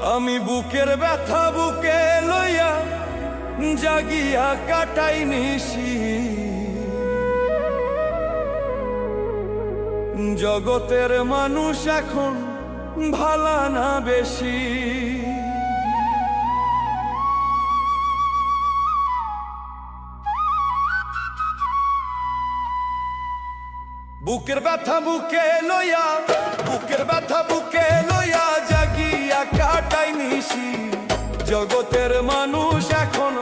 আমি বুকের ব্যথা বুকে লইয়া জাগিয়া কাটাই নিশি, জগতের মানুষ এখন ভালা না বেশি। বুকের ব্যথা বুকে লইয়া, বুকের ব্যথা বুকে লইয়া জাগিয়া কাটাই নিশি, জগতের মানুষ এখন